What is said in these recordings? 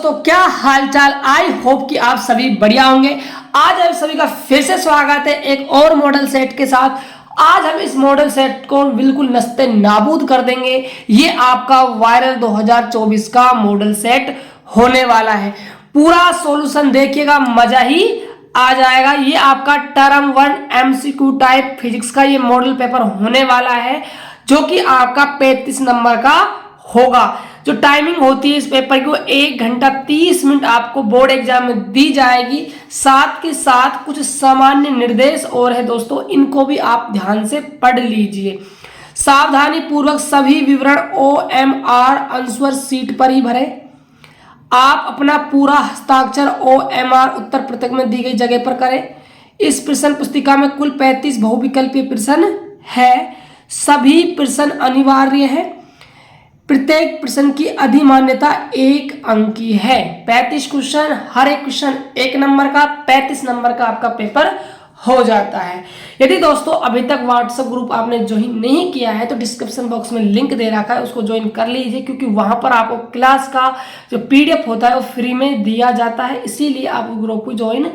दोस्तों, क्या हालचाल। आई होप कि आप सभी बढ़िया होंगे। आज आप सभी का फिर से स्वागत है एक और मॉडल सेट के साथ। आज हम इस मॉडल सेट को बिल्कुल नस्ते नाबूद कर देंगे। ये आपका वायरल 2024 का मॉडल सेट होने वाला है। पूरा सॉल्यूशन देखिएगा, मजा ही आ जाएगा। ये आपका टर्म 1 एमसीक्यू टाइप फिजिक्स का ये मॉडल पेपर होने वाला है, जो कि आपका 35 नंबर का होगा। जो टाइमिंग होती है इस पेपर की वो 1 घंटा 30 मिनट आपको बोर्ड एग्जाम में दी जाएगी। साथ के साथ कुछ सामान्य निर्देश और है दोस्तों, इनको भी आप ध्यान से पढ़ लीजिए। सावधानी पूर्वक सभी विवरण OMR आंसर शीट पर ही भरें। आप अपना पूरा हस्ताक्षर OMR उत्तर पृष्ठ में दी गई जगह पर करें। इस प्रश्न पुस्तिका में कुल 35 बहुविकल्पीय प्रश्न है। सभी प्रश्न अनिवार्य है। प्रत्येक प्रश्न की अधिमान्यता 1 अंक की है। 35 क्वेश्चन, हर एक क्वेश्चन 1 नंबर का, 35 नंबर का आपका पेपर हो जाता है। यदि दोस्तों अभी तक व्हाट्सएप ग्रुप आपने ज्वाइन नहीं किया है तो डिस्क्रिप्शन बॉक्स में लिंक दे रखा है, उसको ज्वाइन कर लीजिए, क्योंकि वहां पर आपको क्लास का जो PDF होता है वो फ्री में दिया जाता है। इसीलिए आप ग्रुप को ज्वाइन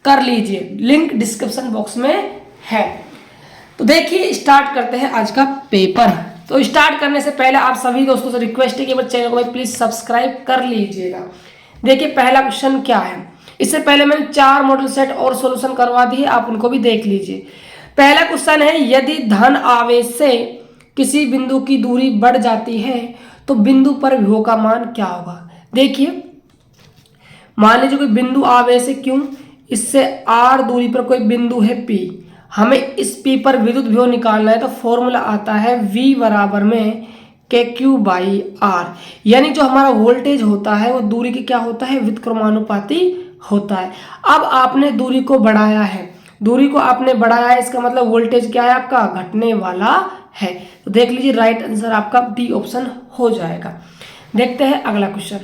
कर लीजिए, लिंक डिस्क्रिप्शन बॉक्स में है। तो देखिए, स्टार्ट करते हैं आज का पेपर। तो स्टार्ट करने से पहले आप सभी दोस्तों से रिक्वेस्ट है कि चैनल को प्लीज सब्सक्राइब कर लीजिएगा। देखिए पहला क्वेश्चन क्या है। इससे पहले मैंने 4 मॉडल सेट और सॉल्यूशन करवा दिए, आप उनको भी देख लीजिए। पहला क्वेश्चन है, यदि धन आवेश से किसी बिंदु की दूरी बढ़ जाती है तो बिंदु पर विभव का मान क्या होगा। देखिए, मान लीजिए कोई बिंदु आवेश है Q, इससे R दूरी पर कोई बिंदु है P। हमें इस P पर विद्युत विभव निकालना है तो फॉर्मूला आता है V बराबर में KQ/R। यानी जो हमारा वोल्टेज होता है वो दूरी की क्या होता है, व्युत्क्रमानुपाती होता है। अब आपने दूरी को बढ़ाया है, दूरी को आपने बढ़ाया है, इसका मतलब वोल्टेज क्या है आपका, घटने वाला है। तो देख लीजिए राइट आंसर आपका B ऑप्शन हो जाएगा। देखते हैं अगला क्वेश्चन।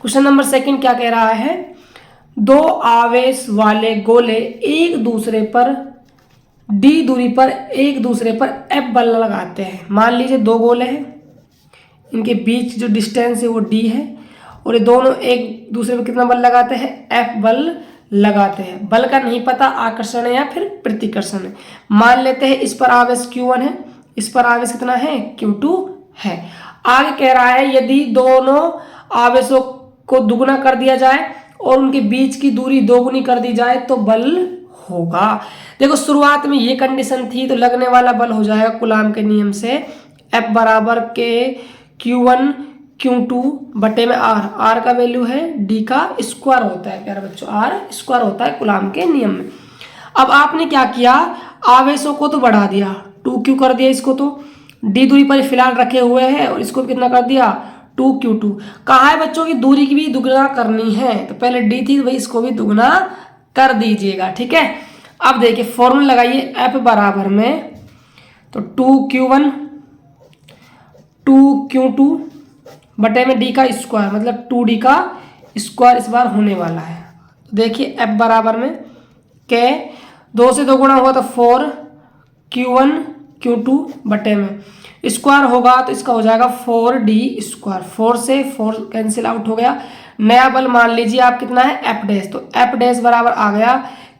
क्वेश्चन नंबर 2 क्या कह रहा है। 2 आवेश वाले गोले एक दूसरे पर D दूरी पर एक दूसरे पर F बल लगाते हैं। मान लीजिए 2 गोले हैं, इनके बीच जो डिस्टेंस है वो D है, और ये दोनों एक दूसरे पर कितना बल लगाते हैं, F बल लगाते हैं। बल का नहीं पता, आकर्षण है या फिर प्रतिकर्षण है। मान लेते हैं इस पर आवेश Q1 है, इस पर आवेश कितना है, Q2 है। आगे कह रहा है, यदि दोनों आवेशों को दुगुना कर दिया जाए और उनके बीच की दूरी दोगुनी कर दी जाए तो बल होगा। देखो शुरुआत में ये कंडीशन थी, तो लगने वाला बल हो जाएगा कूलाम के नियम से F बराबर के Q1 Q2 बटे में R का वैल्यू है, D का स्क्वायर होता है प्यारे बच्चों, R स्क्वायर होता है कूलाम के नियम में। अब आपने क्या किया, आवेशों को तो बढ़ा दिया, 2Q कर दिया इसको, तो D दूरी पर फिलहाल रखे हुए हैं, और इसको कितना कर दिया, 2Q2। कहा है बच्चों की दूरी की भी दुगना करनी है, तो पहले D थी भाई, इसको भी दुगना कर दीजिएगा, ठीक है। अब देखिए फॉर्मूला लगाइए, F बराबर में तो 2Q1 2Q2 बटे में D का स्क्वायर, मतलब 2D का स्क्वायर इस बार होने वाला है। तो देखिए F बराबर में के 2 से 2 गुणा होगा तो 4Q1 Q2 बटे में स्क्वायर होगा तो इसका हो जाएगा 4D स्क्वायर। 4 से 4 कैंसिल आउट हो गया। नया बल मान लीजिए आप कितना है, F डैश, तो F डैश बराबर आ गया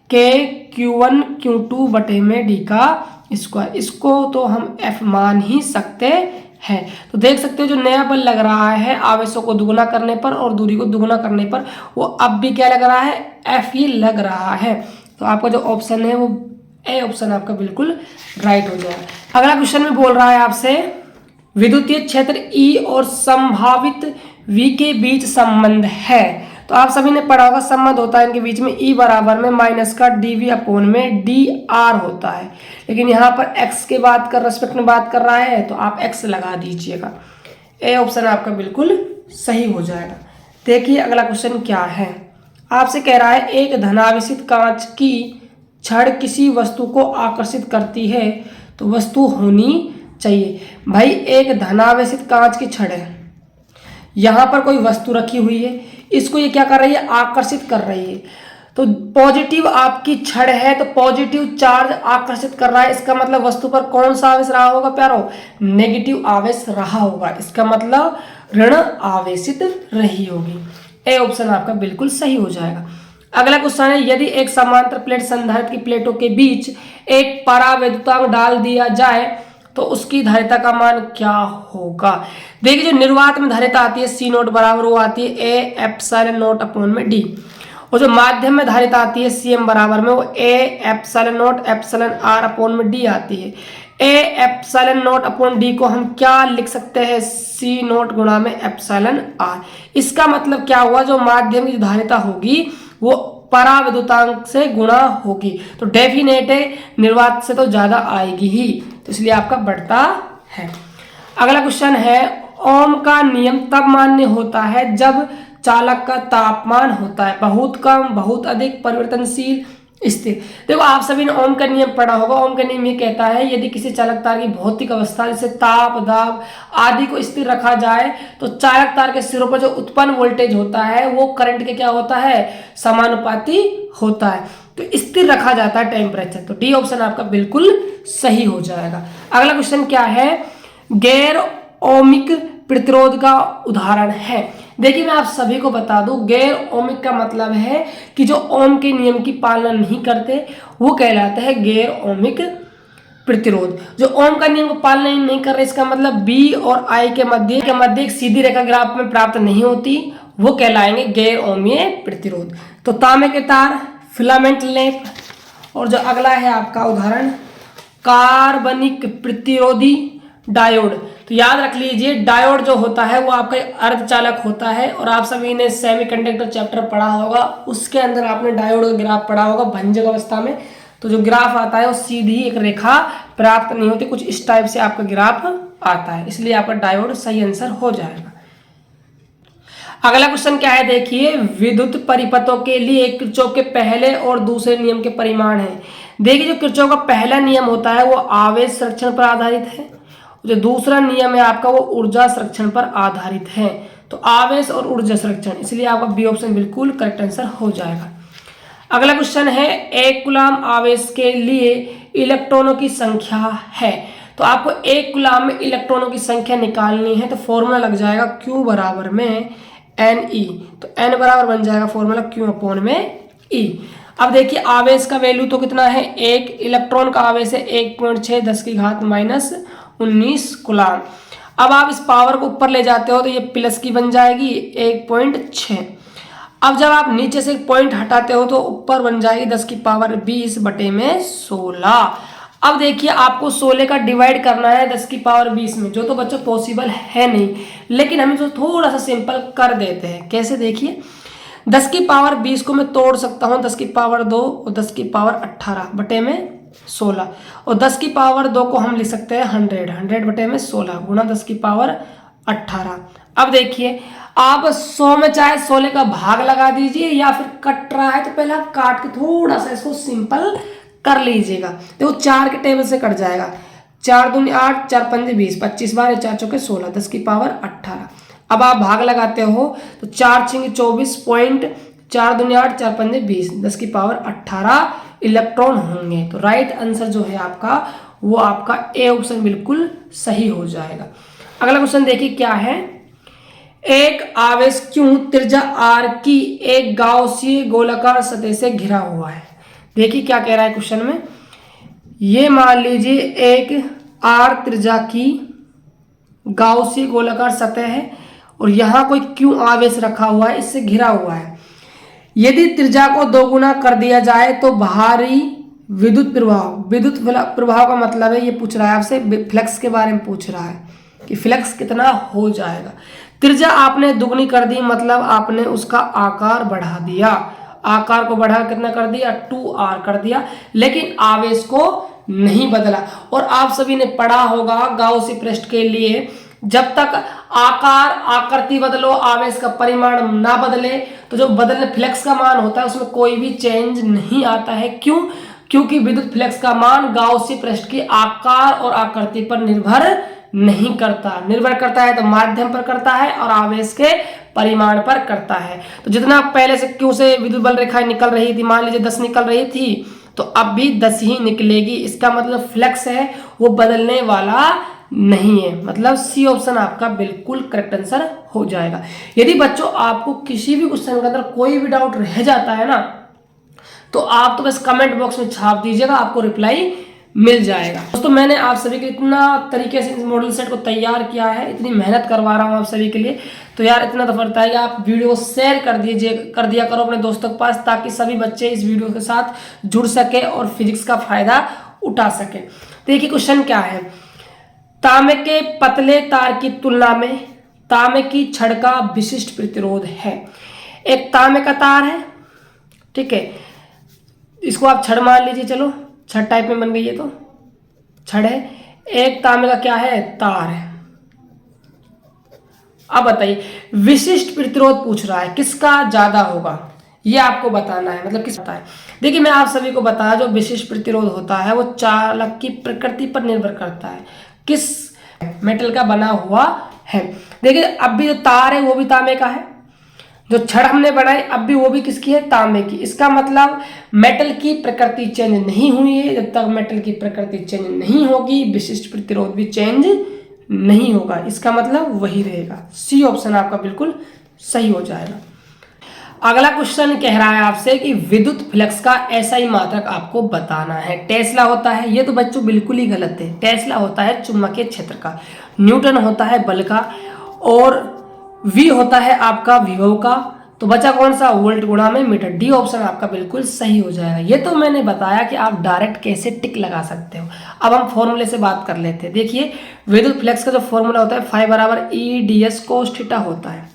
के Q1 Q2 बटे में D का स्क्वायर। इसको तो हम F मान ही सकते हैं। तो देख सकते हो जो नया बल लग रहा है आवेशों को दुगुना करने पर और दूरी को दुगुना करने पर, वो अब भी क्या लग रहा है, F ही लग रहा है। तो आपका जो ऑप्शन है वो A ऑप्शन आपका बिल्कुल राइट हो जाएगा। अगला क्वेश्चन में बोल रहा है आपसे, विद्युतीय क्षेत्र E और संभावित V के बीच संबंध है। तो आप सभी ने पढ़ा होगा, संबंध होता है इनके बीच में E बराबर में माइनस का dV अपॉन में dr होता है। लेकिन यहाँ पर x के बात कर रेस्पेक्ट में बात कर रहा है, तो आप x लगा दीजिएगा। A ऑप्शन आपका बिल्कुल सही हो जाएगा। देखिए अगला क्वेश्चन क्या है। आपसे कह रहा है, एक धनावेशित कांच की छड़ किसी वस्तु को आकर्षित करती है तो वस्तु होनी चाहिए। भाई एक धनावेशित कांच की छड़ है, यहाँ पर कोई वस्तु रखी हुई है, इसको ये क्या कर रही है, आकर्षित कर रही है। तो पॉजिटिव आपकी छड़ है तो पॉजिटिव चार्ज आकर्षित कर रहा है, इसका मतलब वस्तु पर कौन सा आवेश रहा होगा प्यारो, नेगेटिव आवेश रहा होगा। इसका मतलब ऋण आवेशित रही होगी। ए ऑप्शन आपका बिल्कुल सही हो जाएगा। अगला क्वेश्चन है, यदि एक समांतर प्लेट संधारित्र की प्लेटों के बीच एक परावैद्युतांक डाल दिया जाए तो उसकी धारिता का मान क्या होगा। देखिए जो निर्वात में धारिता आती है सी नोट बराबर वो आती है ए एप्सिलॉन नोट अपॉन में डी, और जो माध्यम में धारिता आती है सी एम बराबर में वो A epsilon naught epsilon R upon में डी आती है। A epsilon naught upon D को हम क्या लिख सकते हैं, सी नोट गुणा में एप्सिलॉन आर। इसका मतलब क्या हुआ, जो माध्यम की धारिता होगी वो परावैद्युतांक से गुणा होगी, तो डेफिनेट है निर्वात से तो ज्यादा आएगी ही, तो इसलिए आपका बढ़ता है। अगला क्वेश्चन है, ओम का नियम तब मान्य होता है जब चालक का तापमान होता है बहुत कम, बहुत अधिक, परिवर्तनशील, स्थिर। देखो आप सभी ने ओम का नियम पढ़ा होगा। ओम का नियम ये कहता है यदि किसी चालक तार की भौतिक अवस्था जैसे ताप, दाब आदि को स्थिर रखा जाए तो चालक तार के सिरों पर जो उत्पन्न वोल्टेज होता है वो करंट के क्या होता है, समानुपाती होता है, तो स्थिर रखा जाता है टेम्परेचर। तो डी ऑप्शन आपका बिल्कुल सही हो जाएगा। अगला क्वेश्चन क्या है, गैर ओमिक प्रतिरोध का उदाहरण है। देखिए मैं आप सभी को बता दूं, गैर ओमिक का मतलब है कि जो ओम के नियम की पालना नहीं करते वो कहलाते हैं गैर ओमिक प्रतिरोध। जो ओम का नियम को पालना नहीं कर रहे, इसका मतलब बी और आई के मध्य एक सीधी रेखा ग्राफ में प्राप्त नहीं होती, वो कहलाएंगे गैर ओमीय प्रतिरोध। तो तांबे के तार, फिलामेंट लैंप, और जो अगला है आपका उदाहरण कार्बनिक प्रतिरोधी डायोड। तो याद रख लीजिए डायोड जो होता है वो आपका अर्धचालक होता है, और आप सभी ने सेमीकंडक्टर चैप्टर पढ़ा होगा, उसके अंदर आपने डायोड का ग्राफ पढ़ा होगा भंजक अवस्था में। तो जो ग्राफ आता है वो सीधी एक रेखा प्राप्त नहीं होती, कुछ इस टाइप से आपका ग्राफ आता है, इसलिए आपका डायोड सही आंसर हो जाएगा। अगला क्वेश्चन क्या है, देखिए विद्युत परिपथों के लिए किरचॉफ के पहले और दूसरे नियम के परिमाण है। देखिए जो किरचॉफ का पहला नियम होता है वो आवेश संरक्षण पर आधारित है, जो दूसरा नियम है आपका वो ऊर्जा संरक्षण पर आधारित है। तो आवेश और ऊर्जा संरक्षण, इसलिए आपका बी ऑप्शन बिल्कुल करेक्ट आंसर हो जाएगा। अगला क्वेश्चन है, एक कूलाम आवेश के लिए इलेक्ट्रॉनों की संख्या है। तो आपको एक कूलाम में इलेक्ट्रॉनों की संख्या निकालनी है, तो फॉर्मूला लग जाएगा Q बराबर में NE, तो N बराबर बन जाएगा फॉर्मूला Q अपॉन में E। अब देखिए आवेश का वैल्यू तो कितना है, एक इलेक्ट्रॉन का आवेश है 1.6 10⁻⁻19 कूलाम। अब आप इस पावर को ऊपर ले जाते हो तो ये प्लस की बन जाएगी 1.6। अब जब आप नीचे से एक पॉइंट हटाते हो तो ऊपर बन जाएगी 10⁻20/16। अब देखिए आपको 16 का डिवाइड करना है 10⁻20 में, जो तो बच्चों पॉसिबल है नहीं, लेकिन हम इसको थोड़ा सा सिंपल कर देते हैं। कैसे, देखिए 10⁻20 को मैं तोड़ सकता हूँ 10⁻2 और 10⁻18/16, और 10⁻2 को हम लिख सकते हैं 100/16 गुणा 10⁻18। अब देखिए आप 100 में चाहे 16 का भाग लगा दीजिए, या फिर कट रहा है तो पहले आप काट के थोड़ा सा इसको सिंपल कर लीजिएगा। देखो 4 के टेबल से कट जाएगा, 4 दूनी 8, 4 पंजे 20, 25 बार 4 चौके 16, 10⁻18। अब आप भाग लगाते हो तो 4 छिंगे 24 पॉइंट, 4 दूनी 8, 4 पंजे 20, 10⁻18 इलेक्ट्रॉन होंगे। तो राइट आंसर जो है आपका वो आपका ए ऑप्शन बिल्कुल सही हो जाएगा। अगला क्वेश्चन देखिए क्या है, एक आवेश क्यों त्रिज्या r की एक गाउसीय गोलाकार सतह से घिरा हुआ है। देखिए क्या कह रहा है क्वेश्चन में, ये मान लीजिए एक r त्रिज्या की गाउसीय गोलाकार सतह है और यहाँ कोई क्यों आवेश रखा हुआ है, इससे घिरा हुआ है। यदि त्रिज्या को 2 गुना कर दिया जाए तो बाहरी विद्युत प्रवाह का मतलब है, ये पूछ रहा है आपसे फ्लक्स के बारे में पूछ रहा है कि फ्लक्स कितना हो जाएगा। त्रिज्या आपने दुगनी कर दी, मतलब आपने उसका आकार बढ़ा दिया, आकार को बढ़ा कितना कर दिया 2r कर दिया, लेकिन आवेश को नहीं बदला। और आप सभी ने पढ़ा होगा गाउसी पृष्ठ के लिए, जब तक आकार आकृति बदलो आवेश का परिमाण ना बदले तो जो बदलने फ्लक्स का मान होता है उसमें कोई भी चेंज नहीं आता है। क्यों? क्योंकि विद्युत फ्लक्स का मान गाउसी पृष्ठ के आकार और आकृति पर निर्भर नहीं करता, निर्भर करता है तो माध्यम पर करता है और आवेश के परिमाण पर करता है। तो जितना पहले से क्यों से विद्युत बल रेखाएं निकल रही थी, मान लीजिए 10 निकल रही थी तो अब भी 10 ही निकलेगी, इसका मतलब फ्लक्स है वो बदलने वाला नहीं है, मतलब सी ऑप्शन आपका बिल्कुल करेक्ट आंसर हो जाएगा। यदि बच्चों आपको किसी भी क्वेश्चन के अंदर कोई भी डाउट रह जाता है ना, तो आप तो बस कमेंट बॉक्स में छाप दीजिएगा, आपको रिप्लाई मिल जाएगा। दोस्तों मैंने आप सभी के इतना तरीके से इस मॉडल सेट को तैयार किया है, इतनी मेहनत करवा रहा हूँ आप सभी के लिए, तो यार इतना तो बनता है कि आप वीडियो को शेयर कर दिया करो अपने दोस्तों के पास, ताकि सभी बच्चे इस वीडियो के साथ जुड़ सके और फिजिक्स का फायदा उठा सके। देखिए क्वेश्चन क्या है, तांबे के पतले तार की तुलना में तांबे की छड़ का विशिष्ट प्रतिरोध है। एक तांबे का तार है, ठीक है, इसको आप छड़ मान लीजिए, चलो छड़ टाइप में बन गई है तो छड़ है। एक तांबे का क्या है, तार है। अब बताइए विशिष्ट प्रतिरोध पूछ रहा है, किसका ज्यादा होगा ये आपको बताना है, मतलब किस है। देखिए मैं आप सभी को बताया जो विशिष्ट प्रतिरोध होता है वो चालक की प्रकृति पर निर्भर करता है, किस मेटल का बना हुआ है। देखिए अब भी जो तार है वो भी तांबे का है, जो छड़ हमने बनाई अब भी वो भी किसकी है, तांबे की। इसका मतलब मेटल की प्रकृति चेंज नहीं हुई है। जब तक मेटल की प्रकृति चेंज नहीं होगी विशिष्ट प्रतिरोध भी चेंज नहीं होगा, इसका मतलब वही रहेगा। सी ऑप्शन आपका बिल्कुल सही हो जाएगा। अगला क्वेश्चन कह रहा है आपसे कि विद्युत फ्लक्स का एसआई मात्रक आपको बताना है। टेस्ला होता है, ये तो बच्चों बिल्कुल ही गलत है। टेस्ला होता है चुंबकीय क्षेत्र का, न्यूटन होता है बल का, और वी होता है आपका विभव का। तो बचा कौन सा, वोल्ट गुणा में मीटर। डी ऑप्शन आपका बिल्कुल सही हो जाएगा। ये तो मैंने बताया कि आप डायरेक्ट कैसे टिक लगा सकते हो। अब हम फॉर्मूले से बात कर लेते हैं। देखिए विद्युत फ्लक्स का जो फॉर्मूला होता है फाई बराबर E D S cos theta होता है,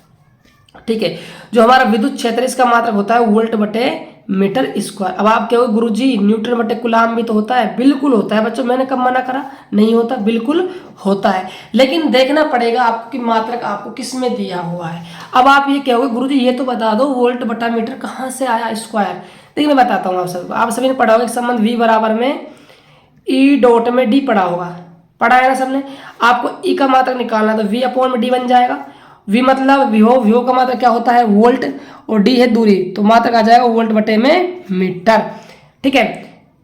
ठीक है। जो हमारा विद्युत क्षेत्र इसका मात्रक होता है वोल्ट बटे मीटर स्क्वायर। अब आप कहोगे गुरुजी न्यूटन बटे कूलाम भी तो होता है, बिल्कुल होता है बच्चों, मैंने कब मना करा, नहीं होता, बिल्कुल होता है। लेकिन देखना पड़ेगा आपकी मात्रक आपको किस में दिया हुआ है। अब आप ये कहोगे गुरुजी ये तो बता दो वोल्ट बटा मीटर कहाँ से आया स्क्वायर। देखिए मैं बताता हूँ आप सभी ने पढ़ा होगा संबंध वी बराबर में ई डॉट में डी पढ़ा होगा, पढ़ा है ना सबने। आपको ई का मात्रक निकालना तो वी अपॉन में डी बन जाएगा। वी मतलब विभव, विभव का मात्रक क्या होता है वोल्ट, और डी है दूरी, तो मात्रक आ जाएगा वोल्ट बटे में मीटर, ठीक है।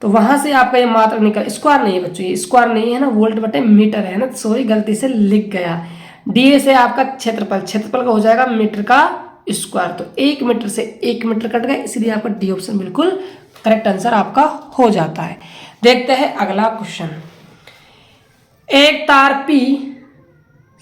तो वहां से आपका ये मात्रक निकल, स्क्वायर नहीं है बच्चों, ये स्क्वायर नहीं है ना, वोल्ट बटे मीटर है ना, सॉरी गलती से लिख गया। डी से आपका क्षेत्रफल, क्षेत्रफल का हो जाएगा मीटर का स्क्वायर, तो 1 मीटर से 1 मीटर कट गए, इसलिए आपका डी ऑप्शन बिल्कुल करेक्ट आंसर आपका हो जाता है। देखते हैं अगला क्वेश्चन। एक तार पी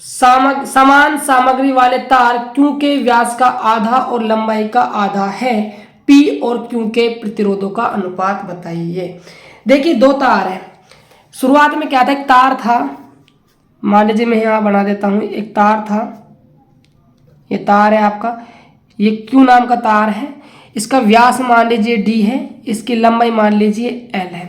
समान सामग्री वाले तार क्यू के व्यास का आधा और लंबाई का आधा है, पी और क्यू के प्रतिरोधों का अनुपात बताइए। देखिए दो तार है, शुरुआत में क्या था, एक तार था, मान लीजिए मैं यहाँ बना देता हूँ, एक तार था, ये तार है आपका, ये क्यू नाम का तार है, इसका व्यास मान लीजिए डी है, इसकी लंबाई मान लीजिए एल है।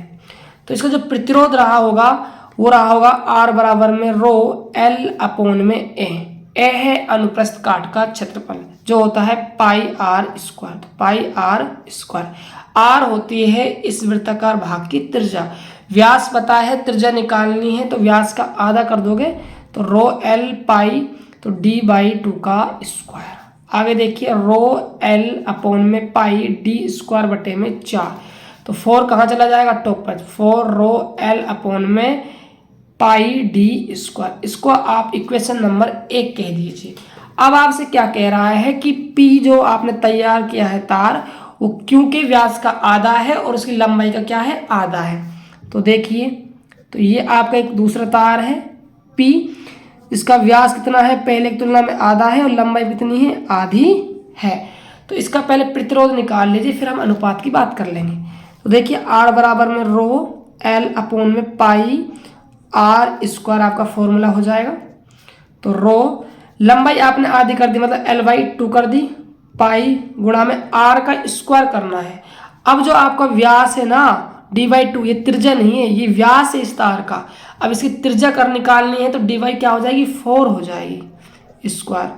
तो इसका जो प्रतिरोध रहा होगा वो रहा होगा आर बराबर में रो एल अपॉन में ए है अनुप्रस्थ काट का क्षेत्रफल जो होता है pi r square, pi r square. R होती है इस वृत्ताकार भाग की त्रिज्या, व्यास पता है, त्रिज्या निकालनी है तो व्यास का आधा कर दोगे तो रो एल पाई, तो डी बाई 2 का स्क्वायर। आगे देखिए रो एल अपॉन में पाई डी स्क्वायर बटे में 4, तो 4 कहाँ चला जाएगा टॉप पर, 4 रो एल अपॉन में पाई डी स्क्वायर। इसको आप इक्वेशन नंबर 1 कह दीजिए। अब आपसे क्या कह रहा है कि P जो आपने तैयार किया है तार वो Q के व्यास का आधा है और उसकी लंबाई का क्या है आधा है। तो देखिए तो ये आपका एक दूसरा तार है P, इसका व्यास कितना है पहले की तुलना में आधा है और लंबाई कितनी है आधी है। तो इसका पहले प्रतिरोध निकाल लीजिए फिर हम अनुपात की बात कर लेंगे। तो देखिए R बराबर में रो एल अपॉन में पाई आर स्क्वायर आपका फॉर्मूला हो जाएगा। तो रो लंबाई आपने आधी कर दी मतलब एल बाई 2 कर दी, पाई गुणा में आर का स्क्वायर करना है। अब जो आपका व्यास है ना डी बाई 2, ये त्रिज्या नहीं है, ये व्यास है इस तार का। अब इसकी त्रिज्या कर निकालनी है तो डी बाई क्या हो जाएगी 4 हो जाएगी स्क्वायर।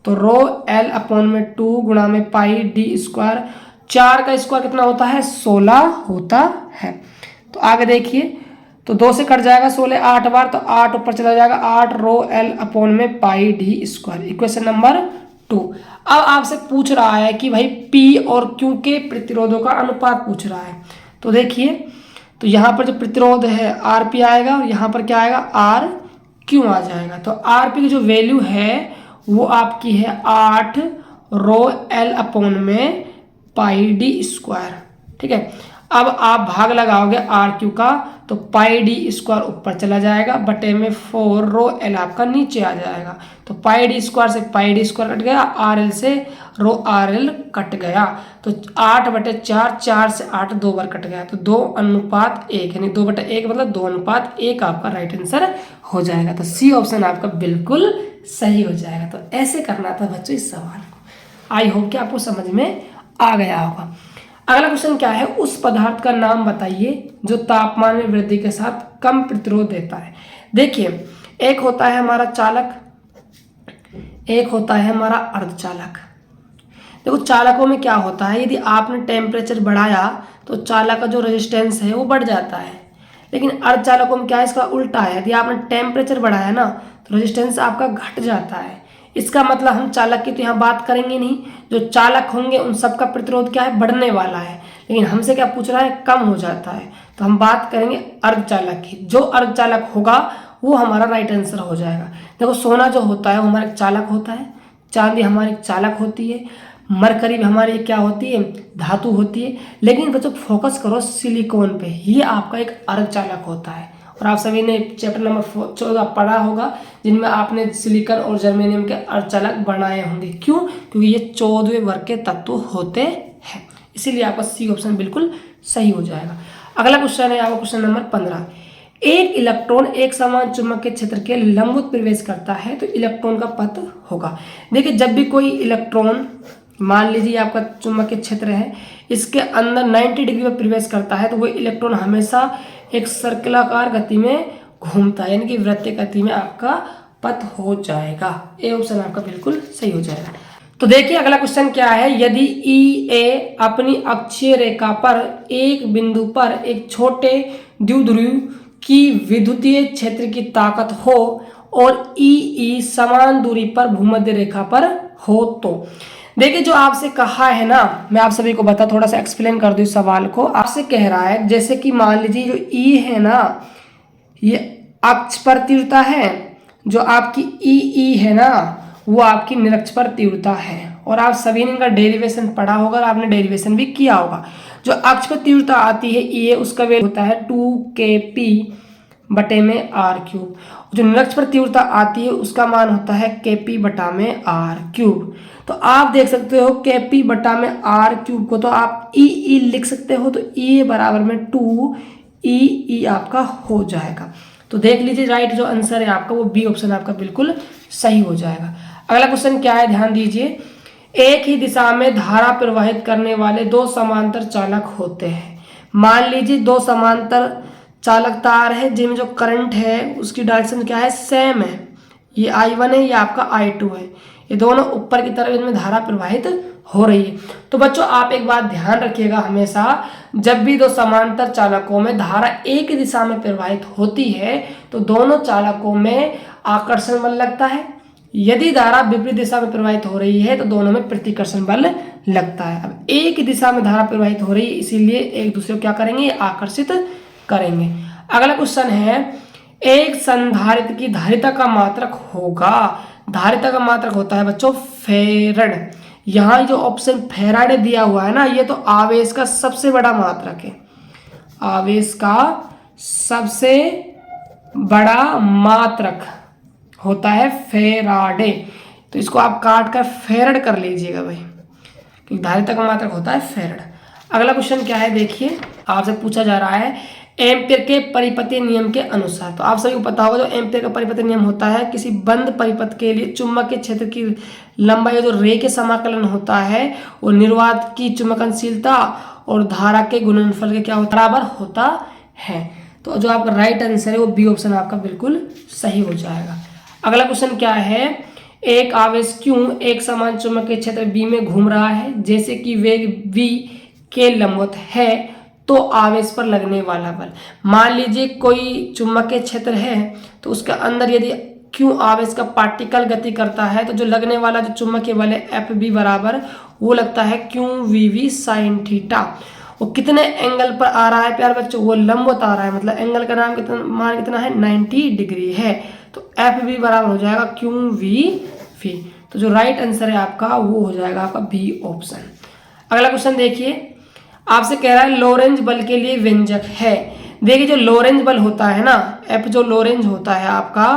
तो रो एल अपॉन में 2 गुणा में पाई डी स्क्वायर, 4 का स्क्वायर कितना होता है 16 होता है। तो आगे देखिए तो 2 से कट जाएगा 16 8 बार, तो 8 ऊपर चला जाएगा 8 रो एल अपॉन में पाई डी स्क्वायर, इक्वेशन नंबर 2। अब आपसे पूछ रहा है कि भाई पी और क्यू के प्रतिरोधों का अनुपात पूछ रहा है। तो देखिए तो यहाँ पर जो प्रतिरोध है आर पी आएगा और यहाँ पर क्या आएगा आर क्यू आ जाएगा। तो आरपी की जो वैल्यू है वो आपकी है 8 रो एल अपॉन में पाई डी स्क्वायर। ठीक है, अब आप भाग लगाओगे आर क्यू का तो पाई डी स्क्वायर ऊपर चला जाएगा बटे में 4 रो एल आपका नीचे आ जाएगा। तो पाई डी स्क्वायर से पाई डी स्क्वायर कट गया, आर एल से रो आर एल कट गया। तो 8/4, 4 से 8 2 बार कट गया, तो 2:1 यानी 2/1 मतलब 2:1 आपका राइट आंसर हो जाएगा। तो सी ऑप्शन आपका बिल्कुल सही हो जाएगा। तो ऐसे करना था बच्चों इस सवाल को। आई होप कि आपको समझ में आ गया होगा। अगला क्वेश्चन क्या है, उस पदार्थ का नाम बताइए जो तापमान में वृद्धि के साथ कम प्रतिरोध देता है। देखिए, एक होता है हमारा चालक, एक होता है हमारा अर्धचालक। देखो चालकों में क्या होता है, यदि आपने टेम्परेचर बढ़ाया तो चालक का जो रेजिस्टेंस है वो बढ़ जाता है, लेकिन अर्धचालकों में क्या है, इसका उल्टा है। यदि आपने टेम्परेचर बढ़ाया ना तो रेजिस्टेंस आपका घट जाता है। इसका मतलब हम चालक की तो यहाँ बात करेंगे नहीं, जो चालक होंगे उन सबका प्रतिरोध क्या है, बढ़ने वाला है, लेकिन हमसे क्या पूछ रहा है, कम हो जाता है। तो हम बात करेंगे अर्धचालक की। जो अर्धचालक होगा वो हमारा राइट आंसर हो जाएगा। देखो सोना जो होता है वो हमारा एक चालक होता है, चांदी हमारी चालक होती है, मरकरी भी हमारी क्या होती है, धातु होती है। लेकिन बच्चों फोकस करो सिलिकॉन पे, ये आपका एक अर्धचालक होता है। और आप सभी ने चैप्टर नंबर 14 पढ़ा होगा जिनमें आपने सिलिकॉन और जर्मेनियम के अर्धचालक बनाए होंगे। क्यों? क्योंकि ये 14वें वर्ग के तत्व होते हैं, इसीलिए आपका सी ऑप्शन बिल्कुल सही हो जाएगा। अगला क्वेश्चन है आपका क्वेश्चन नंबर 15। एक इलेक्ट्रॉन एक समान चुंबकीय क्षेत्र के लंबवत प्रवेश करता है तो इलेक्ट्रॉन का पथ होगा। देखिए जब भी कोई इलेक्ट्रॉन, मान लीजिए आपका चुंबकीय क्षेत्र है, इसके अंदर 90 डिग्री में प्रवेश करता है तो वो इलेक्ट्रॉन हमेशा एक सर्कलाकार गति में घूमता है, यानी कि वृत्तीय गति में आपका पथ हो जाएगा। ए ऑप्शन आपका बिल्कुल सही हो जाएगा। तो देखिए अगला क्वेश्चन क्या है, यदि ई ए अपनी अक्षीय रेखा पर एक बिंदु पर एक छोटे द्विध्रुव की विद्युतीय क्षेत्र की ताकत हो और ई समान दूरी पर भूमध्य रेखा पर हो, तो देखिए जो आपसे कहा है ना, मैं आप सभी को बता थोड़ा सा एक्सप्लेन कर दूं इस सवाल को। आपसे कह रहा है जैसे कि मान लीजिए जो ई है ना, ये अक्ष पर तीव्रता है, जो आपकी ई है ना वो आपकी निरक्ष पर तीव्रता है। और आप सभी ने इनका डेरिवेशन पढ़ा होगा और आपने डेरिवेशन भी किया होगा। जो अक्ष पर तीव्रता आती है ई, उसका वैल्यू होता है 2kp बटे में आर क्यूब। जो निरक्ष पर तीव्रता आती है उसका मान होता है kp बटा में आर क्यूब। तो आप देख सकते हो kp बटा में आर क्यूब को तो आप ई लिख सकते हो, तो ई बराबर में 2 आपका हो जाएगा। तो देख लीजिए राइट जो आंसर है आपका वो बी ऑप्शन आपका बिल्कुल सही हो जाएगा। अगला क्वेश्चन क्या है, ध्यान दीजिए। एक ही दिशा में धारा प्रवाहित करने वाले दो समांतर चालक होते हैं। मान लीजिए दो समांतर चालक तार है जिनमें जो करंट है उसकी डायरेक्शन क्या है, सेम है। ये I1 है, ये आपका I2 है, ये दोनों ऊपर की तरफ इनमें धारा प्रवाहित हो रही है। तो बच्चों आप एक बात ध्यान रखिएगा, हमेशा जब भी दो समांतर चालकों में धारा एक दिशा में प्रवाहित होती है तो दोनों चालकों में आकर्षण बल लगता है। यदि धारा विपरीत दिशा में प्रवाहित हो रही है तो दोनों में प्रतिकर्षण बल लगता है। अब एक दिशा में धारा प्रवाहित हो रही है इसीलिए एक दूसरे को क्या करेंगे, आकर्षित करेंगे। अगला क्वेश्चन है, एक संधारित्र की धारिता का मात्रक होगा। धारिता का मात्रक होता है बच्चों फेरड। यहाँ जो ऑप्शन फेराडे दिया हुआ है ना, ये तो आवेश का सबसे बड़ा मात्रक है। आवेश का सबसे बड़ा मात्रक होता है फेराडे। तो इसको आप काट कर फेरड कर लीजिएगा भाई, क्योंकि धारिता का मात्रक होता है फेरड। अगला क्वेश्चन क्या है, देखिए आपसे पूछा जा रहा है एम्पियर के परिपथ नियम के अनुसार। तो आप सभी को पता होगा जो एम्पियर का परिपथ नियम होता है, किसी बंद परिपथ के लिए चुंबकीय क्षेत्र की लंबाई जो रे के समाकलन होता है वो निर्वात की चुंबकनशीलता और धारा के गुणनफल के क्या बराबर होता है। तो जो आपका राइट आंसर है वो बी ऑप्शन आपका बिल्कुल सही हो जाएगा। अगला क्वेश्चन क्या है, एक आवेश क्यों एक समान चुंबकीय क्षेत्र बी में घूम रहा है, जैसे कि वेग v के लंबवत है तो आवेश पर लगने वाला बल। मान लीजिए कोई चुंबकीय क्षेत्र है तो उसके अंदर यदि क्यों आवेश का पार्टिकल गति करता है तो जो लगने वाला जो चुंबकीय बल है एफ बी बराबर वो लगता है क्यों वी साइन थीटा। वो कितने एंगल पर आ रहा है प्यार बच्चों, वो लंबवत आ रहा है, मतलब एंगल का नाम मान कितना है 90 डिग्री है। तो एफ बी बराबर हो जाएगा क्यू वी वी। तो जो राइट आंसर है आपका वो हो जाएगा आपका बी ऑप्शन। अगला क्वेश्चन देखिए, आपसे कह रहा है लोरेंज बल के लिए व्यंजक है। देखिए जो लोरेंज बल होता है ना, एफ जो लोरेंज होता है आपका,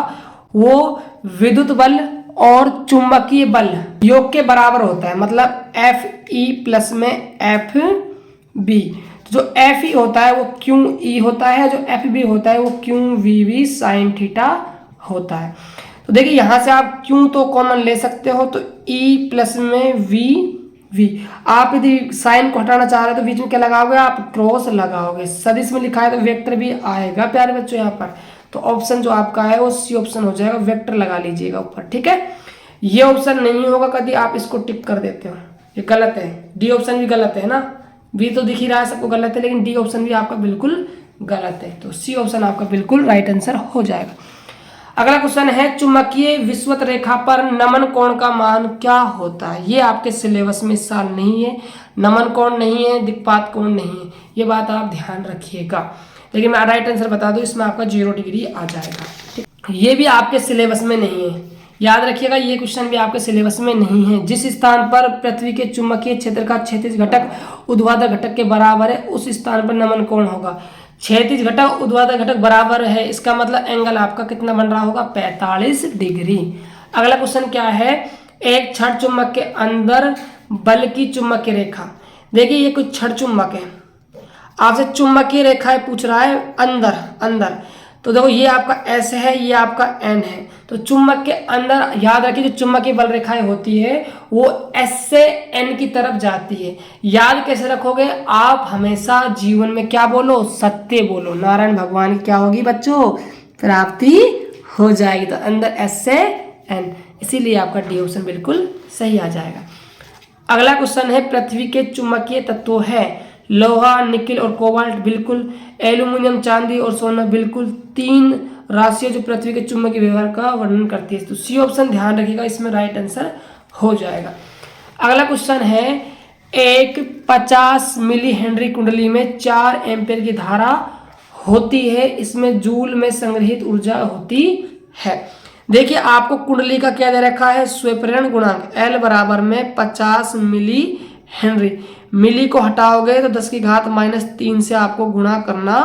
वो विद्युत बल और चुंबकीय बल योग के बराबर होता है, मतलब एफ ई प्लस में एफ बी। जो एफ ई होता है वो क्यू ई होता है, जो एफ बी होता है वो Q V V sine theta होता है। तो देखिए यहाँ से आप क्यू तो कॉमन ले सकते हो, तो ई प्लस में वी वी। आप यदि साइन को हटाना चाह रहे हो तो बीच में क्या लगाओगे, आप क्रॉस लगाओगे। सदिश में लिखा है तो वेक्टर भी आएगा प्यारे बच्चों यहाँ पर। तो ऑप्शन जो आपका है वो सी ऑप्शन हो जाएगा, वेक्टर लगा लीजिएगा ऊपर, ठीक है। ये ऑप्शन नहीं होगा कभी आप इसको टिक कर देते हो, ये गलत है। डी ऑप्शन भी गलत है ना, बी तो दिख ही रहा है सबको गलत है, लेकिन डी ऑप्शन भी आपका बिल्कुल गलत है। तो सी ऑप्शन आपका बिल्कुल राइट आंसर हो जाएगा। अगला क्वेश्चन है, चुंबकीय विषुवत रेखा पर नमन कोण का मान क्या होता है। ये आपके सिलेबस में इस साल नहीं है, नमन कोण नहीं है, दिक्पात कोण नहीं है, ये बात आप ध्यान रखिएगा। लेकिन मैं राइट आंसर बता दूं, इसमें आपका 0 डिग्री आ जाएगा, ठीक। ये भी आपके सिलेबस में नहीं है, याद रखिएगा, ये क्वेश्चन भी आपके सिलेबस में नहीं है। जिस स्थान पर पृथ्वी के चुंबकीय क्षेत्र का क्षैतिज घटक ऊर्ध्वाधर घटक के बराबर है, उस स्थान पर नमन कोण होगा। क्षैतिज घटक ऊर्ध्वाधर घटक बराबर है, इसका मतलब एंगल आपका कितना बन रहा होगा, 45 डिग्री। अगला क्वेश्चन क्या है, एक क्षण चुंबक के अंदर बल की चुंबकीय रेखा। देखिए ये कुछ क्षण चुंबक है, आपसे चुंबकीय रेखाएं पूछ रहा है अंदर अंदर। तो देखो ये आपका एस है, ये आपका एन है। तो चुंबक के अंदर याद रखिए, जो चुंबकीय बल रेखाएं होती है वो एस से एन की तरफ जाती है। याद कैसे रखोगे आप, हमेशा जीवन में क्या बोलो, सत्य बोलो। नारायण भगवान की क्या होगी बच्चों, प्राप्ति हो जाएगी। तो अंदर एस से एन, इसीलिए आपका डी ऑप्शन बिल्कुल सही आ जाएगा। अगला क्वेश्चन है, पृथ्वी के चुंबकीय तत्व है लोहा, निकिल और कोबाल्ट बिल्कुल, एल्यूमिनियम, चांदी और सोना बिल्कुल। 3 राशियां जो पृथ्वी के चुंबकीय व्यवहार का वर्णन करती है। तो सी ऑप्शन ध्यान रखिएगा, इसमें राइट आंसर हो जाएगा। अगला क्वेश्चन है, एक 50 मिली हेनरी कुंडली में 4 एम्पियर की धारा होती है, इसमें जूल में संग्रहित ऊर्जा होती है। देखिए आपको कुंडली का क्या दे रखा है, स्वेप्रेरण गुणांक L बराबर में 50 मिली हेनरी। मिली को हटाओगे तो 10 की घात -3 से आपको गुणा करना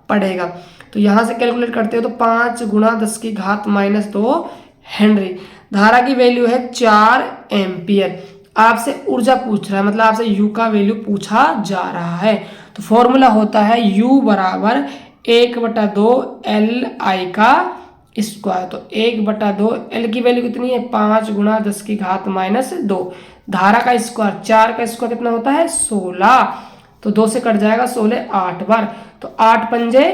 पड़ेगा। तो यहाँ से कैलकुलेट करते हो तो 5 गुणा 10 की घात -2 हेनरी। धारा की वैल्यू है 4 एम्पियर। आपसे ऊर्जा पूछ रहा है, मतलब आपसे यू का वैल्यू पूछा जा रहा है। तो फॉर्मूला होता है यू बराबर 1/2 LI का स्क्वायर। तो 1/2 L की वैल्यू कितनी है, 5 गुणा 10 की घात -2। धारा का स्क्वायर, 4 का स्क्वायर कितना होता है, 16। तो 2 से कट जाएगा 16 8 बार। तो 8 पंजे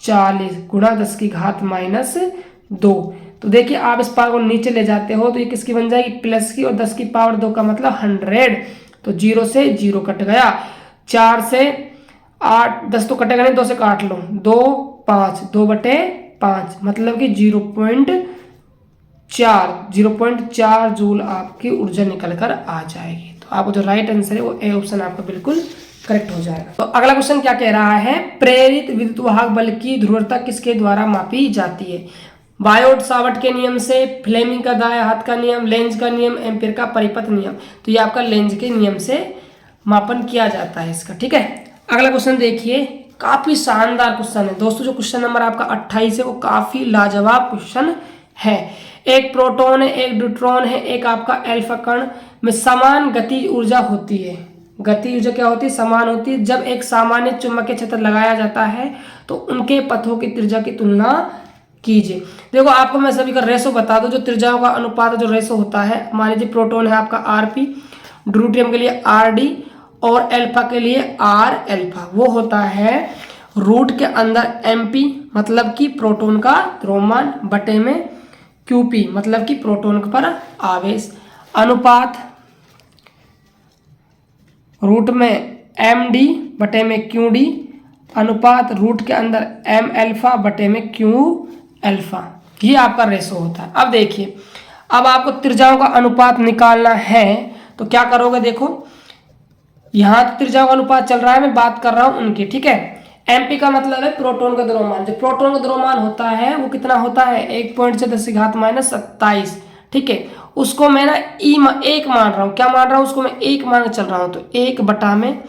40 गुणा 10 की घात -2। तो देखिए आप इस पावर को नीचे ले जाते हो तो ये किसकी बन जाएगी, प्लस की, और 10 की पावर 2 का मतलब 100। तो 0 से 0 कट गया, 4 से 8 10 तो कटेगा नहीं, 2 से काट लो, 2 5 2/5 मतलब कि 0.4 जूल आपकी ऊर्जा निकल कर आ जाएगी। तो आपको जो राइट आंसर है वो ए ऑप्शन आपका बिल्कुल करेक्ट हो जाएगा। तो अगला क्वेश्चन क्या कह रहा है, प्रेरित विद्युत वाहक बल की ध्रुवता किसके द्वारा मापी जाती है। बायोट सावर्ट के नियम से, फ्लेमिंग का दाएं हाथ का नियम, लेंज का नियम, एम्पीयर का परिपथ नियम। तो ये आपका लेंज के नियम से मापन किया जाता है इसका, ठीक है। अगला क्वेश्चन देखिए, काफी शानदार क्वेश्चन है दोस्तों। जो क्वेश्चन नंबर आपका 28 है वो काफी लाजवाब क्वेश्चन है। एक प्रोटॉन है, एक न्यूट्रॉन है, एक आपका अल्फा कण में समान गति ऊर्जा होती है। गति ऊर्जा क्या होती है, समान होती है। जब एक सामान्य चुंबकीय क्षेत्र लगाया जाता है तो उनके पथों की त्रिज्या की तुलना कीजिए। देखो आपको मैं सभी का रेशो बता दूं, जो त्रिज्याओं का अनुपात जो रेशो होता है, मान लीजिए प्रोटॉन है आपका Rp, ड्यूटेरियम के लिए Rd और अल्फा के लिए R अल्फा, वो होता है रूट के अंदर Mp मतलब कि प्रोटॉन का द्रव्यमान बटे में Qp मतलब कि प्रोटॉन पर आवेश, अनुपात रूट में Md बटे में Qd अनुपात रूट के अंदर M अल्फा बटे में Q अल्फा। ये आपका रेशो होता है। अब देखिए, अब आपको त्रिज्याओं का अनुपात निकालना है तो क्या करोगे, देखो यहाँ तो त्रिज्याओं का अनुपात चल रहा है, मैं बात कर रहा हूँ उनकी, ठीक है। एमपी का मतलब है प्रोटॉन का द्रव्यमान। जो प्रोटॉन का द्रव्यमान होता है वो कितना होता है, 1.10⁻⁻27। ठीक है, उसको मैं ना एक मान रहा हूँ। क्या मान रहा हूँ, उसको मैं एक मान के चल रहा हूँ। तो 1/में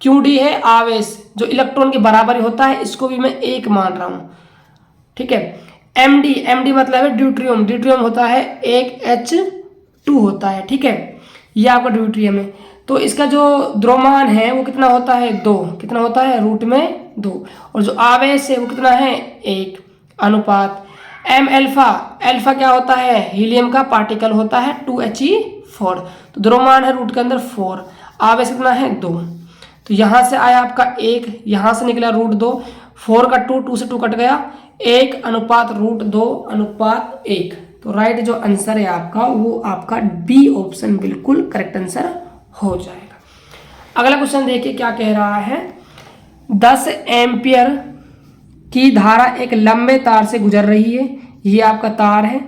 QD है आवेश, जो इलेक्ट्रॉन के बराबर होता है, इसको भी मैं एक मान रहा हूँ। ठीक है, MD मतलब है ड्यूट्रियम। ड्यूट्रियम होता है 1H2 होता है। ठीक है, ये आपका ड्यूट्रियम है। तो इसका जो द्रव्यमान है वो कितना होता है, 2। कितना होता है, √2। और जो आवेश है वो कितना है, 1 अनुपात M अल्फा। अल्फा क्या होता है, हीलियम का पार्टिकल होता है 2He4। तो द्रव्यमान है रूट के अंदर 4, आवेश कितना है 2। तो यहाँ से आया आपका 1, यहाँ से निकला √2, 4 का 2 से 2 कट गया, 1/√2/1। तो राइट जो आंसर है आपका वो आपका बी ऑप्शन बिल्कुल करेक्ट आंसर हो जाएगा। अगला क्वेश्चन देखिए क्या कह रहा है। 10 एम्पियर की धारा एक लंबे तार से गुजर रही है। ये आपका तार है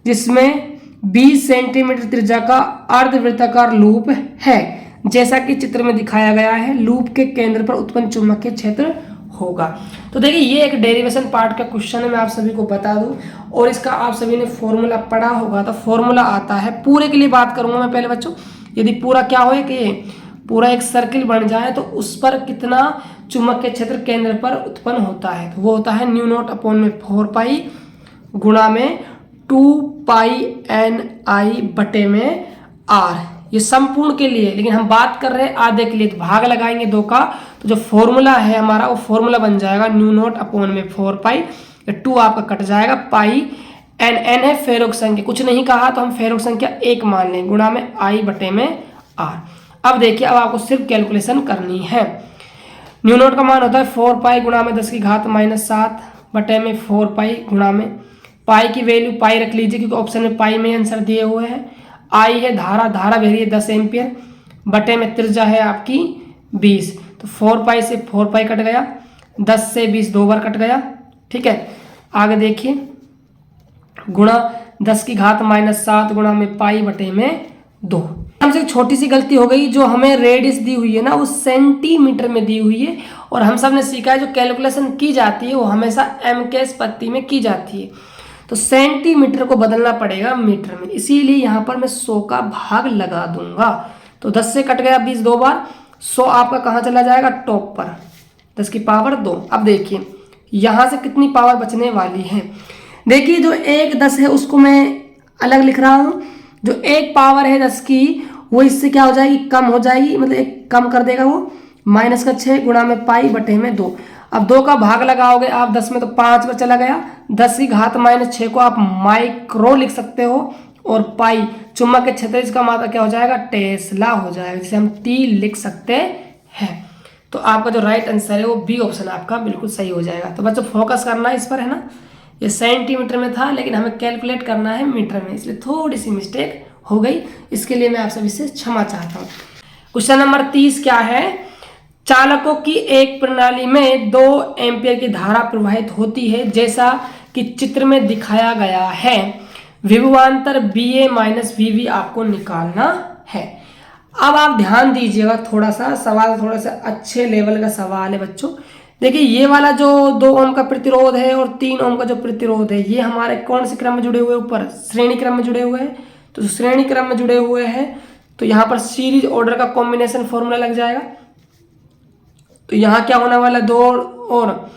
जिसमें 20 सेंटीमीटर त्रिज्या का अर्धवृत्ताकार लूप है, जैसा कि चित्र में दिखाया गया है। लूप के केंद्र पर उत्पन्न चुंबकीय क्षेत्र होगा। तो देखिए ये एक डेरिवेशन पार्ट का क्वेश्चन है, मैं आप सभी को बता दूं, और इसका आप सभी ने फॉर्मूला पढ़ा होगा। तो फॉर्मूला आता है, पूरे के लिए बात करूंगा मैं पहले बच्चों। यदि पूरा क्या हो कि पूरा एक सर्किल बन जाए तो उस पर कितना चुंबकीय क्षेत्र केंद्र पर उत्पन्न होता है, तो वो होता है μ0/4π गुणा में 2πNI/r। ये संपूर्ण के लिए, लेकिन हम बात कर रहे हैं आधे के लिए, तो भाग लगाएंगे 2 का, तो जो फॉर्मूला है हमारा वो फॉर्मूला बन जाएगा μ0/4π। 2 आपका कट जाएगा, पाई n है फेरोक संख्या, कुछ नहीं कहा तो हम फेरोक संख्या 1 मान लें, गुणा में I/r। अब देखिए, अब आपको सिर्फ कैलकुलेशन करनी है। μ0 का मान होता है 4π गुणा में 10⁻⁷ बटे में 4π गुणा में पाई की वैल्यू पाई रख लीजिए, क्योंकि ऑप्शन में पाई में आंसर दिए हुए हैं। आई है धारा बह रही है 10 एम्पियर, बटे में त्रिज्या है आपकी 20। तो 4π से 4π कट गया, 10 से 20 2 बार कट गया। ठीक है, आगे देखिए, गुणा 10⁻⁷ गुणा में पाई बटे में 2। हमसे एक छोटी सी गलती हो गई, जो हमें रेडियस दी हुई है ना वो सेंटीमीटर में दी हुई है, और हम सब ने सीखा है जो कैलकुलेशन की जाती है वो हमेशा m के पत्ती में की जाती है। तो सेंटीमीटर को बदलना पड़ेगा मीटर में, इसीलिए यहाँ पर मैं 100 का भाग लगा दूंगा। तो 10 से कट गया 20 2 बार, 100 आपका कहाँ चला जाएगा, टॉप पर 10⁻2। अब देखिए यहाँ से कितनी पावर बचने वाली है। देखिए जो 1 10 है उसको मैं अलग लिख रहा हूँ, जो 1 पावर है 10 की वो इससे क्या हो जाएगी, कम हो जाएगी, मतलब 1 कम कर देगा वो, -6 गुणा में पाई बटे में 2। अब 2 का भाग लगाओगे आप 10 में तो 5 में चला गया, 10⁻⁻6 को आप माइक्रो लिख सकते हो, और पाई चुंबकीय क्षेत्र इसका मात्रा क्या हो जाएगा, टेस्ला हो जाएगा, जिसे हम T लिख सकते हैं। तो आपका जो राइट आंसर है वो बी ऑप्शन आपका बिल्कुल सही हो जाएगा। तो बच्चों फोकस करना है इस पर, है ना। ये सेंटीमीटर में था लेकिन हमें कैलकुलेट करना है मीटर में, इसलिए थोड़ी सी मिस्टेक हो गई, इसके लिए मैं आप सभी से क्षमा चाहता हूँ। क्वेश्चन नंबर 30 क्या है। चालकों की एक प्रणाली में 2 एम्पियर की धारा प्रवाहित होती है, जैसा कि चित्र में दिखाया गया है। विभवांतर VA - VB आपको निकालना है। अब आप ध्यान दीजिएगा, थोड़ा सा सवाल थोड़ा सा अच्छे लेवल का सवाल है बच्चों। देखिए ये वाला जो 2 ओम का प्रतिरोध है और 3 ओम का जो प्रतिरोध है, ये हमारे कौन से क्रम में जुड़े हुए, ऊपर श्रेणी क्रम में जुड़े हुए हैं। तो श्रेणी क्रम में जुड़े हुए हैं तो यहाँ पर सीरीज ऑर्डर का कॉम्बिनेशन फॉर्मूला लग जाएगा। तो यहाँ क्या होने वाला, 2 और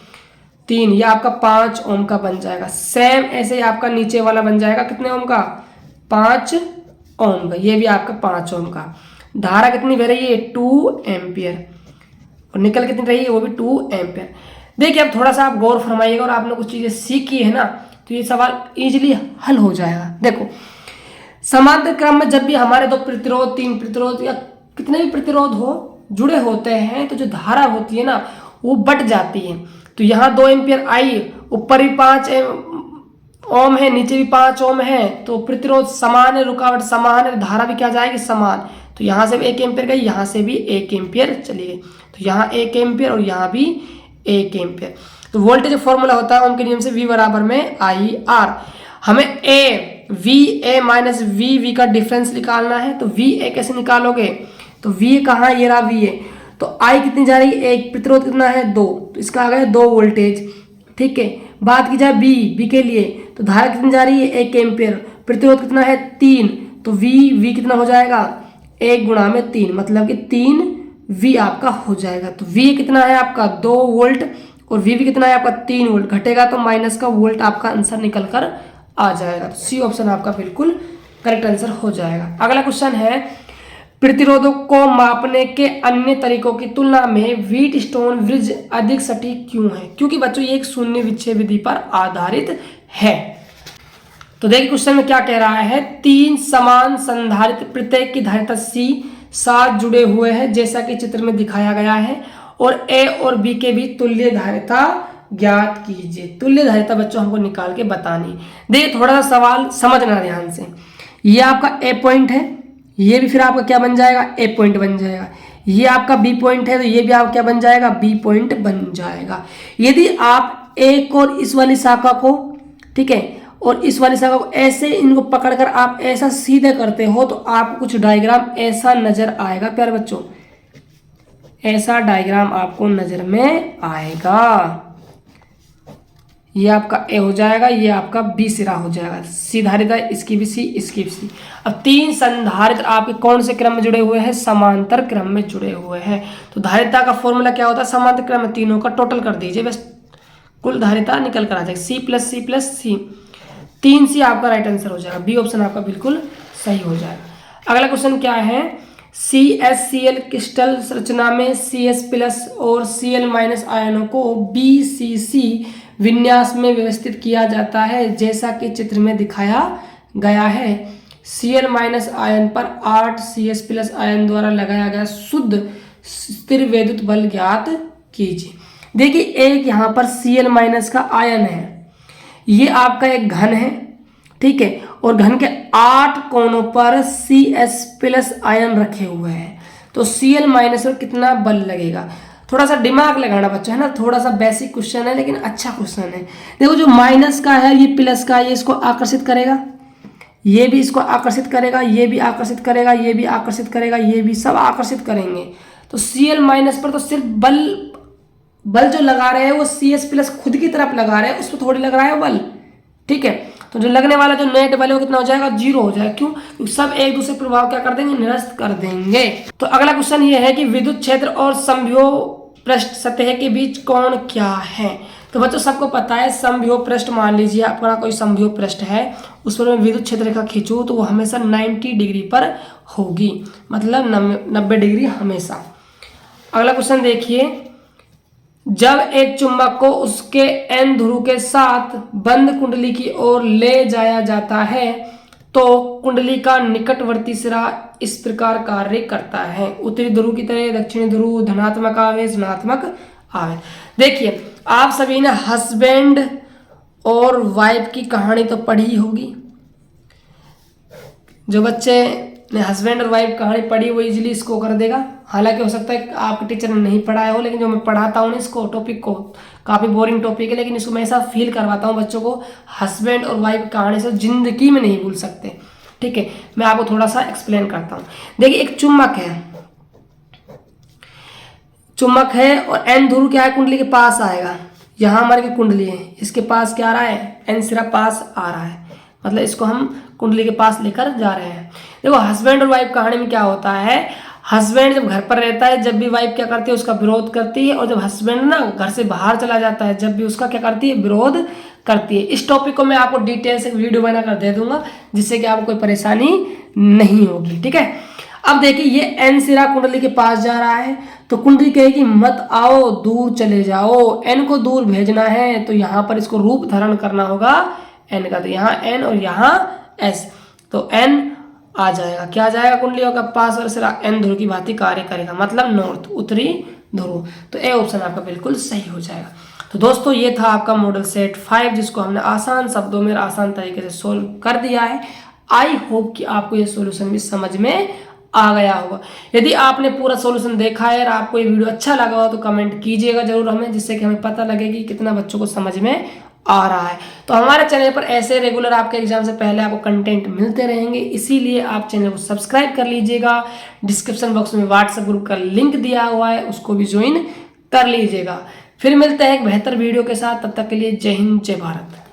3, ये आपका 5 ओम का बन जाएगा। सेम ऐसे ही आपका नीचे वाला बन जाएगा, कितने ओम का, 5 ओम का, ये भी आपका 5 ओम का। धारा कितनी बह रही है, 2 एम्पियर, और निकल कितनी रही है, वो भी 2 एम्पियर। देखिए अब थोड़ा सा आप गौर फरमाइएगा, और आपने कुछ चीजें सीखी है ना, तो ये सवाल इजीली हल हो जाएगा। देखो समांतर क्रम में जब भी हमारे 2 प्रतिरोध 3 प्रतिरोध या कितने भी प्रतिरोध हो जुड़े होते हैं, तो जो धारा होती है ना वो बट जाती है। तो यहाँ 2 एम्पियर आई, ऊपर भी 5 ओम है, नीचे भी 5 ओम है, तो प्रतिरोध समान है, रुकावट समान है, धारा भी क्या जाएगी, समान। तो यहाँ से भी 1 एम्पियर गई, यहाँ से भी 1 एम्पियर चली गई, तो यहाँ 1 एम्पियर और यहाँ भी 1 एम्पियर। तो वोल्टेज फॉर्मूला होता है ओम के नियम से, V बराबर में IR। हमें VA - VB का डिफरेंस निकालना है। तो VA कैसे निकालोगे, तो V कहाँ, ये रहा VA, तो आई कितनी जा रही है 1, प्रतिरोध कितना है 2, तो इसका आ गया 2 वोल्टेज। ठीक है, बात की जाए बी के लिए तो धारा कितनी जा रही है 1 एम्पियर, प्रतिरोध कितना है 3, तो वी कितना हो जाएगा 1 गुणा में 3, मतलब कि 3 वी आपका हो जाएगा। तो वी कितना है आपका 2 वोल्ट और वी भी कितना है आपका 3 वोल्ट, घटेगा तो माइनस का वोल्ट आपका आंसर निकल कर आ जाएगा। तो सी ऑप्शन आपका बिल्कुल करेक्ट आंसर हो जाएगा। अगला क्वेश्चन है, प्रतिरोधों को मापने के अन्य तरीकों की तुलना में व्हीटस्टोन ब्रिज अधिक सटीक क्यों है? क्योंकि बच्चों ये एक शून्य विच्छेद विधि पर आधारित है। तो देखिए क्वेश्चन में क्या कह रहा है, 3 समान संधारित्र प्रत्येक की धारिता C साथ जुड़े हुए हैं जैसा कि चित्र में दिखाया गया है, और A और B के बीच तुल्य धारिता ज्ञात कीजिए। तुल्य धारिता बच्चों हमको निकाल के बतानी। देखिए थोड़ा सा सवाल समझना ध्यान से, ये आपका A पॉइंट है, ये भी फिर आपका क्या बन जाएगा A पॉइंट बन जाएगा, ये आपका B पॉइंट है तो ये भी आपका क्या बन जाएगा B पॉइंट बन जाएगा। यदि आप एक और इस वाली शाखा को, ठीक है, और इस वाली शाखा को ऐसे इनको पकड़कर आप ऐसा सीधे करते हो तो आपको कुछ डायग्राम ऐसा नजर आएगा प्यारे बच्चों, ऐसा डायग्राम आपको नजर में आएगा। ये आपका ए हो जाएगा, ये आपका बी सिरा हो जाएगा, सी धारिता इसकी भी सी, इसकी भी सी। अब 3 संधारित्र आपके कौन से क्रम में जुड़े हुए हैं? समांतर क्रम में जुड़े हुए हैं। तो धारिता का फॉर्मूला क्या होता है? समांतर क्रम में तीनों का टोटल कर दीजिए, बस कुल धारिता निकल कर आ जाएगी सी प्लस सी प्लस सी। 3 सी आपका राइट आंसर हो जाएगा, बी ऑप्शन आपका बिल्कुल सही हो जाएगा। अगला क्वेश्चन क्या है, CSCl क्रिस्टल संरचना में CS प्लस और Cl माइनस आयनों को BCC विन्यास में व्यवस्थित किया जाता है जैसा कि चित्र में दिखाया गया है। Cl माइनस आयन पर 8 CS प्लस आयन द्वारा लगाया गया शुद्ध स्थिर वैद्युत बल ज्ञात कीजिए। देखिए एक यहाँ पर Cl माइनस का आयन है, ये आपका एक घन है, ठीक है, और घन के 8 कोनों पर CS प्लस आयन रखे हुए हैं, तो Cl माइनस पर कितना बल लगेगा? थोड़ा सा दिमाग लगाना बच्चा, है ना, थोड़ा सा बेसिक क्वेश्चन है लेकिन अच्छा क्वेश्चन है। देखो जो माइनस का है, ये प्लस का है, ये इसको आकर्षित करेगा, ये भी इसको आकर्षित करेगा, ये भी आकर्षित करेगा, ये भी आकर्षित करेगा, ये भी सब आकर्षित करेंगे। तो Cl माइनस पर तो सिर्फ बल जो लगा रहे हैं वो CS प्लस खुद की तरफ लगा रहे हैं, उस पर थोड़ी लग रहा है बल, ठीक है। तो जो लगने वाला जो नेट बल है वो कितना हो जाएगा? 0 हो जाएगा। क्यों? क्योंकि सब एक दूसरे प्रभाव क्या कर देंगे? निरस्त कर देंगे। तो अगला क्वेश्चन ये है कि विद्युत क्षेत्र और समविभव पृष्ठ सतह के बीच कोण क्या है? तो बच्चों सबको पता है समविभव पृष्ठ, मान लीजिए आपका कोई समविभव पृष्ठ है, उस पर मैं विद्युत क्षेत्र रेखा खींचूं तो वो हमेशा 90 डिग्री पर होगी, मतलब 90 डिग्री हमेशा। अगला क्वेश्चन देखिए, जब एक चुंबक को उसके N ध्रुव के साथ बंद कुंडली की ओर ले जाया जाता है तो कुंडली का निकटवर्ती सिरा इस प्रकार कार्य करता है, उत्तरी ध्रुव की तरह, दक्षिणी ध्रुव, धनात्मक आवेश, ऋणात्मक आवेश। देखिए आप सभी ने हस्बैंड और वाइफ की कहानी तो पढ़ी होगी, जो बच्चे ने हस्बैंड और वाइफ कहानी पढ़ी वो इजीली इसको कर देगा। हालांकि हो सकता है आपके टीचर ने नहीं पढ़ाया हो, लेकिन जो मैं पढ़ाता हूँ इसको टॉपिक को, काफ़ी बोरिंग टॉपिक है, लेकिन इसको मैं ऐसा फील करवाता हूँ बच्चों को, हस्बैंड और वाइफ कहानी से जिंदगी में नहीं भूल सकते, ठीक है। मैं आपको थोड़ा सा एक्सप्लेन करता हूँ। देखिए एक चुम्बक है और N ध्रुव क्या है? कुंडली के पास आएगा, यहाँ हमारी कुंडली है, इसके पास क्या आ रहा है? N सिरा पास आ रहा है, मतलब इसको हम कुंडली के पास लेकर जा रहे हैं। देखो हस्बैंड और वाइफ कहानी में क्या होता है, हस्बैंड जब घर पर रहता है जब भी वाइफ क्या करती है? उसका विरोध करती है, और जब हस्बैंड ना घर से बाहर चला जाता है जब भी उसका क्या करती है? विरोध करती है। इस टॉपिक को मैं आपको डिटेल से वीडियो बनाकर दे दूंगा जिससे कि आपको कोई परेशानी नहीं होगी, ठीक है। अब देखिए ये N सिरा कुंडली के पास जा रहा है तो कुंडली कहेगी मत आओ, दूर चले जाओ, N को दूर भेजना है, तो यहाँ पर इसको रूप धारण करना होगा N का, तो यहाँ N और यहाँ S, तो N आ जाएगा, क्या आ जाएगा? कुंडलियों का पास और सिरा N ध्रुव की भांति कार्य करेगा, मतलब नॉर्थ, उत्तरी ध्रुव। तो ए ऑप्शन आपका बिल्कुल सही हो जाएगा। तो दोस्तों ये था आपका मॉडल सेट 5 जिसको हमने आसान शब्दों में आसान तरीके से सोल्व कर दिया है। आई होप कि आपको ये सॉल्यूशन भी समझ में आ गया होगा। यदि आपने पूरा सॉल्यूशन देखा है और आपको ये वीडियो अच्छा लगा हो तो कमेंट कीजिएगा जरूर हमें, जिससे कि हमें पता लगे कि कितना बच्चों को समझ में आ रहा है। तो हमारे चैनल पर ऐसे रेगुलर आपके एग्जाम से पहले आपको कंटेंट मिलते रहेंगे, इसीलिए आप चैनल को सब्सक्राइब कर लीजिएगा। डिस्क्रिप्शन बॉक्स में व्हाट्सएप ग्रुप का लिंक दिया हुआ है, उसको भी ज्वाइन कर लीजिएगा। फिर मिलते हैं एक बेहतर वीडियो के साथ, तब तक के लिए जय हिंद जय भारत।